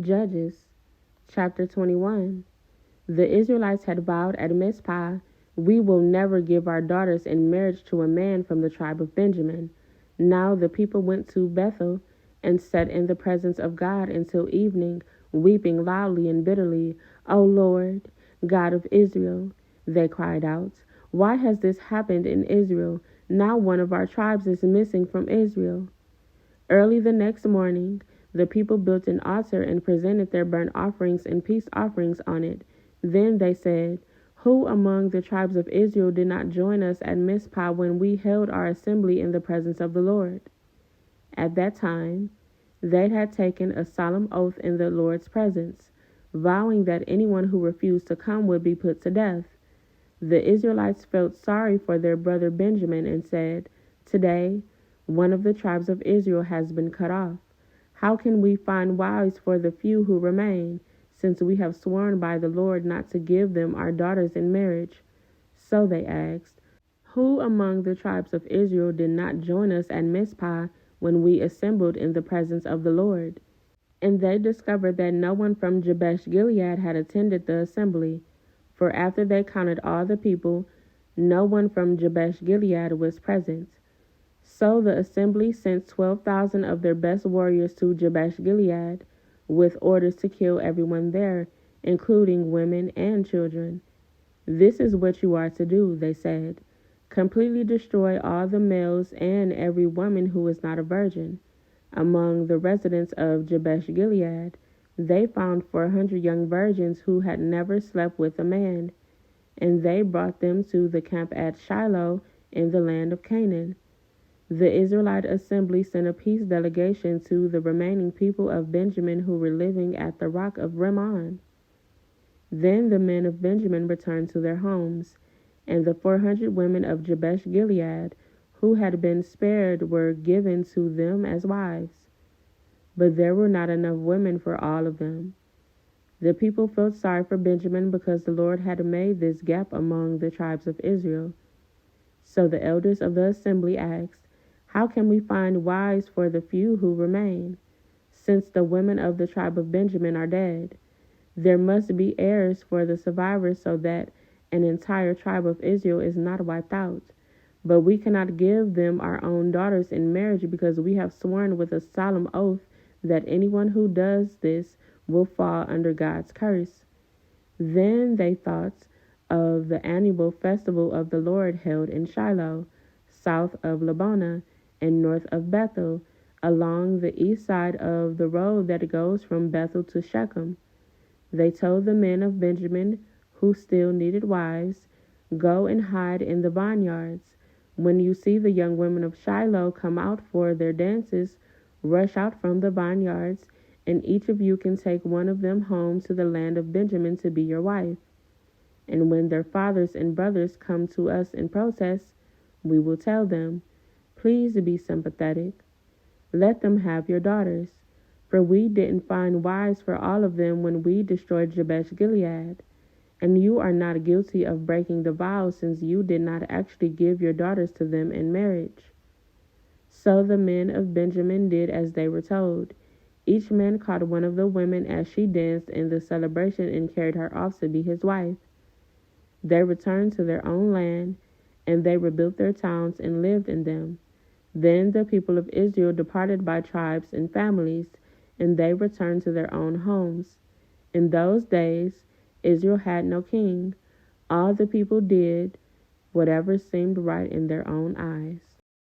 Judges, chapter 21. The Israelites had vowed at Mizpah, "We will never give our daughters in marriage to a man from the tribe of Benjamin." Now the people went to Bethel and sat in the presence of God until evening, weeping loudly and bitterly. "O Lord, God of Israel," they cried out, "why has this happened in Israel? Now one of our tribes is missing from Israel." Early the next morning, the people built an altar and presented their burnt offerings and peace offerings on it. Then they said, "Who among the tribes of Israel did not join us at Mizpah when we held our assembly in the presence of the Lord?" At that time, they had taken a solemn oath in the Lord's presence, vowing that anyone who refused to come would be put to death. The Israelites felt sorry for their brother Benjamin and said, "Today, one of the tribes of Israel has been cut off. How can we find wives for the few who remain, since we have sworn by the Lord not to give them our daughters in marriage?" So they asked, "Who among the tribes of Israel did not join us at Mizpah when we assembled in the presence of the Lord?" And they discovered that no one from Jabesh Gilead had attended the assembly, for after they counted all the people, no one from Jabesh Gilead was present. So the assembly sent 12,000 of their best warriors to Jabesh Gilead, with orders to kill everyone there, including women and children. "This is what you are to do," they said. "Completely destroy all the males and every woman who is not a virgin." Among the residents of Jabesh Gilead, they found 400 young virgins who had never slept with a man, and they brought them to the camp at Shiloh in the land of Canaan. The Israelite assembly sent a peace delegation to the remaining people of Benjamin who were living at the rock of Rimmon. Then the men of Benjamin returned to their homes, and the 400 women of Jabesh Gilead who had been spared were given to them as wives. But there were not enough women for all of them. The people felt sorry for Benjamin because the Lord had made this gap among the tribes of Israel. So the elders of the assembly asked, "How can we find wives for the few who remain, since the women of the tribe of Benjamin are dead? There must be heirs for the survivors so that an entire tribe of Israel is not wiped out. But we cannot give them our own daughters in marriage because we have sworn with a solemn oath that anyone who does this will fall under God's curse." Then they thought of the annual festival of the Lord held in Shiloh, south of Lebonah and north of Bethel, along the east side of the road that goes from Bethel to Shechem. They told the men of Benjamin who still needed wives, "Go and hide in the vineyards. When you see the young women of Shiloh come out for their dances, rush out from the vineyards, and each of you can take one of them home to the land of Benjamin to be your wife. And when their fathers and brothers come to us in protest, we will tell them, 'Please be sympathetic. Let them have your daughters, for we didn't find wives for all of them when we destroyed Jabesh Gilead. And you are not guilty of breaking the vow since you did not actually give your daughters to them in marriage.'" So the men of Benjamin did as they were told. Each man caught one of the women as she danced in the celebration and carried her off to be his wife. They returned to their own land, and they rebuilt their towns and lived in them. Then the people of Israel departed by tribes and families, and they returned to their own homes. In those days, Israel had no king. All the people did whatever seemed right in their own eyes.